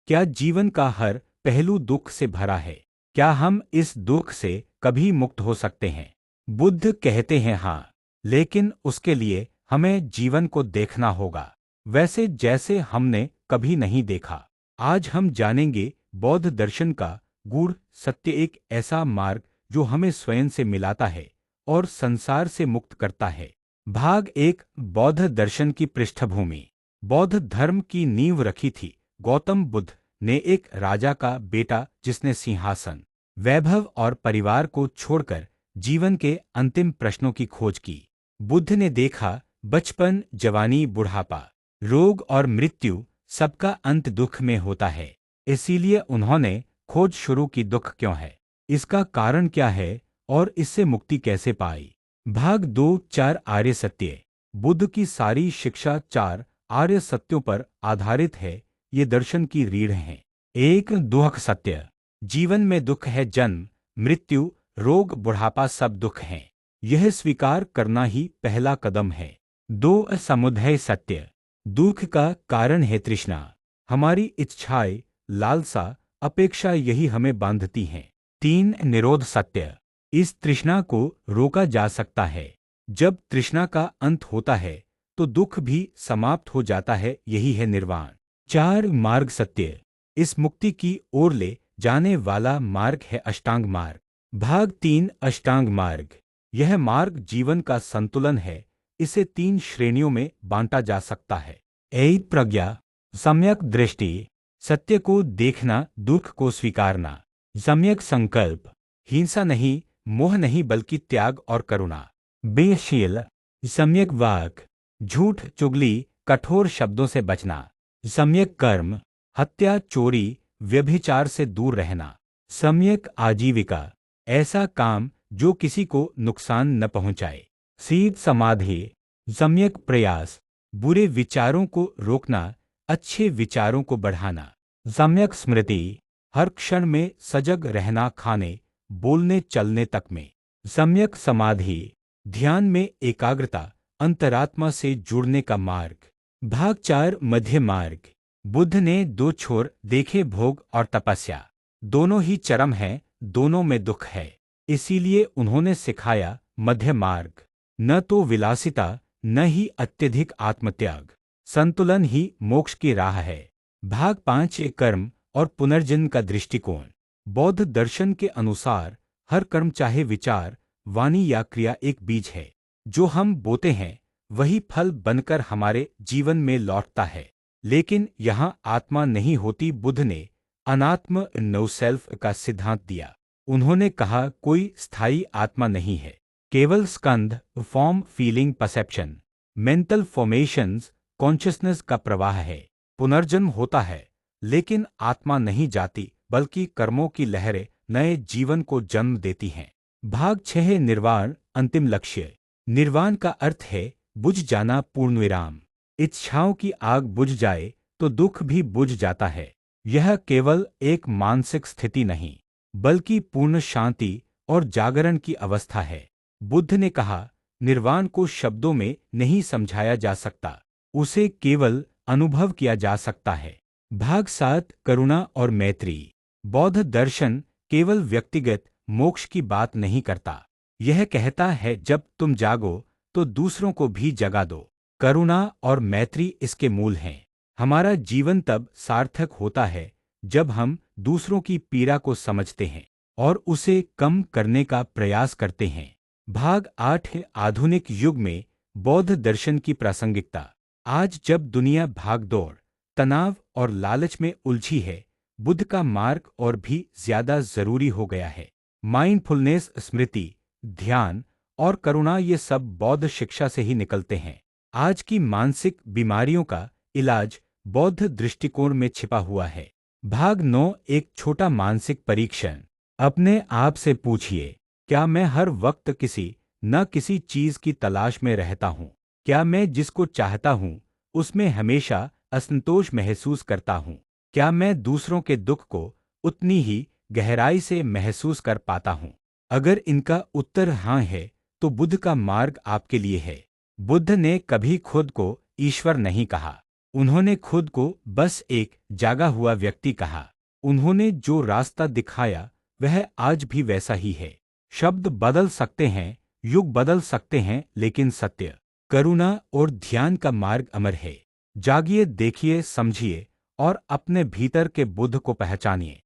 क्या जीवन का हर पहलू दुख से भरा है? क्या हम इस दुख से कभी मुक्त हो सकते हैं? बुद्ध कहते हैं हाँ, लेकिन उसके लिए हमें जीवन को देखना होगा वैसे जैसे हमने कभी नहीं देखा। आज हम जानेंगे बौद्ध दर्शन का गूढ़ सत्य, एक ऐसा मार्ग जो हमें स्वयं से मिलाता है और संसार से मुक्त करता है। भाग एक, बौद्ध दर्शन की पृष्ठभूमि। बौद्ध धर्म की नींव रखी थी गौतम बुद्ध ने, एक राजा का बेटा जिसने सिंहासन, वैभव और परिवार को छोड़कर जीवन के अंतिम प्रश्नों की खोज की। बुद्ध ने देखा बचपन, जवानी, बुढ़ापा, रोग और मृत्यु, सबका अंत दुख में होता है। इसीलिए उन्होंने खोज शुरू की, दुख क्यों है, इसका कारण क्या है और इससे मुक्ति कैसे पाई। भाग दो, चार आर्य सत्य। बुद्ध की सारी शिक्षा चार आर्य सत्यों पर आधारित है। ये दर्शन की रीढ़ हैं। एक, दुख सत्य। जीवन में दुख है, जन्म, मृत्यु, रोग, बुढ़ापा, सब दुख हैं। यह स्वीकार करना ही पहला कदम है। दो, समुदय सत्य। दुख का कारण है तृष्णा। हमारी इच्छाएं, लालसा, अपेक्षा, यही हमें बांधती हैं। तीन, निरोध सत्य। इस तृष्णा को रोका जा सकता है। जब तृष्णा का अंत होता है तो दुख भी समाप्त हो जाता है, यही है निर्वाण। चार, मार्ग सत्य। इस मुक्ति की ओर ले जाने वाला मार्ग है अष्टांग मार्ग। भाग तीन, अष्टांग मार्ग। यह मार्ग जीवन का संतुलन है। इसे तीन श्रेणियों में बांटा जा सकता है। एक, प्रज्ञा, सम्यक दृष्टि, सत्य को देखना, दुख को स्वीकारना। सम्यक संकल्प, हिंसा नहीं, मोह नहीं, बल्कि त्याग और करुणा। बेशील, सम्यक वाक, झूठ, चुगली, कठोर शब्दों से बचना। सम्यक कर्म, हत्या, चोरी, व्यभिचार से दूर रहना। सम्यक आजीविका, ऐसा काम जो किसी को नुकसान न पहुंचाए। सीध समाधि, सम्यक प्रयास, बुरे विचारों को रोकना, अच्छे विचारों को बढ़ाना। सम्यक स्मृति, हर क्षण में सजग रहना, खाने, बोलने, चलने तक में। सम्यक समाधि, ध्यान में एकाग्रता, अंतरात्मा से जुड़ने का मार्ग। भाग चार, मध्य मार्ग। बुद्ध ने दो छोर देखे, भोग और तपस्या। दोनों ही चरम हैं, दोनों में दुख है। इसीलिए उन्होंने सिखाया मध्य मार्ग। न तो विलासिता, न ही अत्यधिक आत्मत्याग। संतुलन ही मोक्ष की राह है। भाग पांच, कर्म और पुनर्जन्म का दृष्टिकोण। बौद्ध दर्शन के अनुसार हर कर्म, चाहे विचार, वाणी या क्रिया, एक बीज है। जो हम बोते हैं वही फल बनकर हमारे जीवन में लौटता है। लेकिन यहाँ आत्मा नहीं होती। बुद्ध ने अनात्म, नो सेल्फ का सिद्धांत दिया। उन्होंने कहा कोई स्थायी आत्मा नहीं है, केवल स्कंध, form, feeling, perception, mental formations, consciousness का प्रवाह है। पुनर्जन्म होता है लेकिन आत्मा नहीं जाती, बल्कि कर्मों की लहरें नए जीवन को जन्म देती हैं। भाग छह, निर्वाण, अंतिम लक्ष्य। निर्वाण का अर्थ है बुझ जाना, पूर्णविराम। इच्छाओं की आग बुझ जाए तो दुख भी बुझ जाता है। यह केवल एक मानसिक स्थिति नहीं, बल्कि पूर्ण शांति और जागरण की अवस्था है। बुद्ध ने कहा निर्वाण को शब्दों में नहीं समझाया जा सकता, उसे केवल अनुभव किया जा सकता है। भाग सात, करुणा और मैत्री। बौद्ध दर्शन केवल व्यक्तिगत मोक्ष की बात नहीं करता। यह कहता है जब तुम जागो तो दूसरों को भी जगा दो। करुणा और मैत्री इसके मूल हैं। हमारा जीवन तब सार्थक होता है जब हम दूसरों की पीड़ा को समझते हैं और उसे कम करने का प्रयास करते हैं। भाग आठ, आधुनिक युग में बौद्ध दर्शन की प्रासंगिकता। आज जब दुनिया भागदौड़, तनाव और लालच में उलझी है, बुद्ध का मार्ग और भी ज्यादा जरूरी हो गया है। माइंडफुलनेस, स्मृति, ध्यान और करुणा, ये सब बौद्ध शिक्षा से ही निकलते हैं। आज की मानसिक बीमारियों का इलाज बौद्ध दृष्टिकोण में छिपा हुआ है। भाग नौ, एक छोटा मानसिक परीक्षण। अपने आप से पूछिए, क्या मैं हर वक्त किसी न किसी चीज की तलाश में रहता हूँ? क्या मैं जिसको चाहता हूँ उसमें हमेशा असंतोष महसूस करता हूँ? क्या मैं दूसरों के दुख को उतनी ही गहराई से महसूस कर पाता हूँ? अगर इनका उत्तर हाँ है तो बुद्ध का मार्ग आपके लिए है। बुद्ध ने कभी खुद को ईश्वर नहीं कहा, उन्होंने खुद को बस एक जागा हुआ व्यक्ति कहा। उन्होंने जो रास्ता दिखाया वह आज भी वैसा ही है। शब्द बदल सकते हैं, युग बदल सकते हैं, लेकिन सत्य, करुणा और ध्यान का मार्ग अमर है। जागिए, देखिए, समझिए और अपने भीतर के बुद्ध को पहचानिए।